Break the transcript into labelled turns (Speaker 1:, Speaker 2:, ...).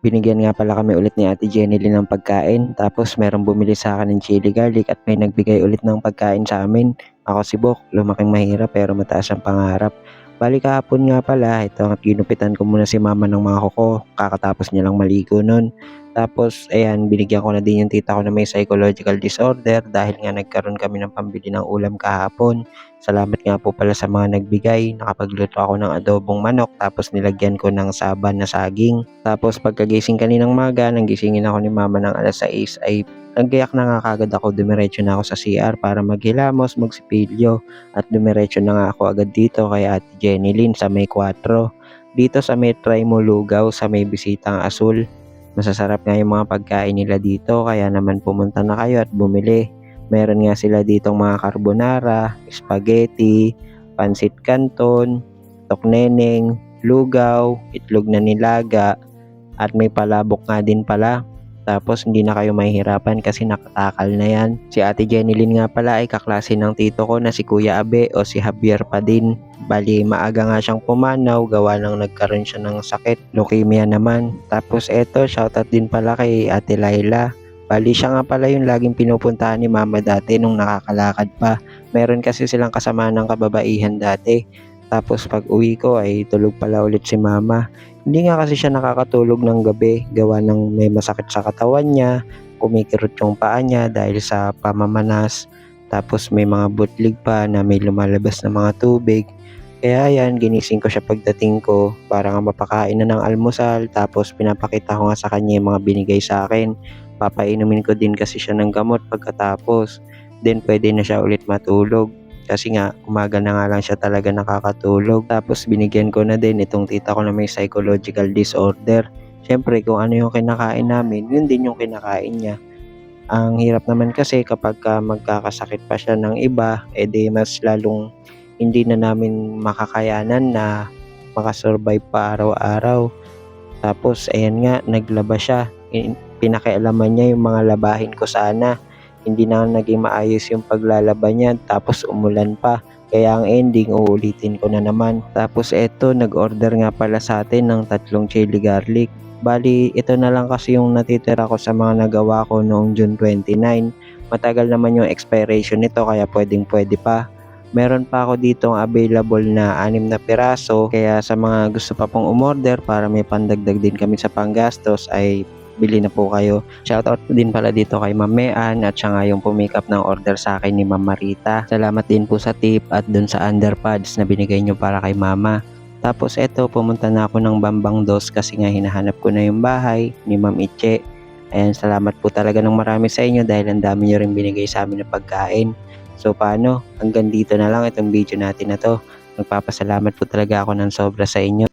Speaker 1: Binigyan nga pala kami ulit ni Ate Jenilyn ng pagkain, tapos merong bumili sa akin ng chili garlic at may nagbigay ulit ng pagkain sa amin. Ako si Bok, lumaking mahirap pero mataas ang pangarap. Bali kahapon nga pala, ito ang ginupitan ko muna si mama ng mga kuko, kakatapos niya lang maligo nun. Tapos ayan, binigyan ko na din yung tita ko na may psychological disorder dahil nga nagkaroon kami ng pambili ng ulam kahapon. Salamat nga po pala sa mga nagbigay. Nakapagluto ako ng adobong manok tapos nilagyan ko ng saba na saging. Tapos pagkagising kaninang maga, nang gisingin ako ni mama ng alas 6 ay naggayak na nga kagad ako, dumiretso na ako sa CR para maghilamos, magsipilyo at dumiretso na nga ako agad dito kay Ate Jenilyn sa may 4. Dito sa may Try-Mo Lugaw sa may Bisitang Asul. Masasarap nga yung mga pagkain nila dito kaya naman pumunta na kayo at bumili. Meron nga sila ditong mga carbonara, spaghetti, pansit canton, tokneneng, lugaw, itlog na nilaga, at may palabok nga din pala. Tapos hindi na kayo mahihirapan kasi nakatakal na yan. Si Ate Jenilyn nga pala ay kaklase ng tito ko na si Kuya Abe o si Javier pa din. Bali maaga nga siyang pumanaw gawa nang nagkaroon siya ng sakit, leukemia naman. Tapos eto, shoutout din pala kay Ate Laila. Bali siya nga pala yung laging pinupuntahan ni mama dati nung nakakalakad pa. Meron kasi silang kasama ng kababaihan dati. Tapos pag uwi ko ay tulog pala ulit si mama. Hindi nga kasi siya nakakatulog ng gabi gawa ng may masakit sa katawan niya, kumikirot yung paa niya dahil sa pamamanas. Tapos may mga butlig pa na may lumalabas na mga tubig. Kaya yan, ginising ko siya pagdating ko para nga mapakain na ng almusal. Tapos pinapakita ko nga sa kanya yung mga binigay sa akin. Papainumin ko din kasi siya ng gamot pagkatapos. Then pwede na siya ulit matulog. Kasi nga, umaga na nga lang siya talaga nakakatulog. Tapos binigyan ko na din itong tita ko na may psychological disorder. Siyempre, kung ano yung kinakain namin, yun din yung kinakain niya. Ang hirap naman kasi kapag magkakasakit pa siya ng iba, edi mas lalong hindi na namin makakayanan na makasurvive pa araw-araw. Tapos, ayan nga, naglaba siya. Pinakialaman niya yung mga labahin ko sana. Hindi na naging maayos yung paglalaba niya, tapos umulan pa. Kaya ang ending, uulitin ko na naman. Tapos eto, nag-order nga pala sa atin ng 3 chili garlic. Bali, ito na lang kasi yung natitira ko sa mga nagawa ko noong June 29. Matagal naman yung expiration nito kaya pwede pa. Meron pa ako ditong available na 6 na piraso. Kaya sa mga gusto pa pong umorder para may pandagdag din kami sa panggastos ay bili na po kayo. Shoutout din pala dito kay Ma'am Mean at siya nga yung pumikap ng order sa akin ni Ma'am Marita. Salamat din po sa tip at dun sa underpads na binigay nyo para kay Mama. Tapos eto, pumunta na ako ng Bambang Dos kasi nga hinahanap ko na yung bahay ni Ma'am Iche. Ayan, salamat po talaga ng marami sa inyo dahil ang dami nyo rin binigay sa amin na pagkain. So paano? Hanggang dito na lang itong video natin na to. Nagpapasalamat po talaga ako ng sobra sa inyo.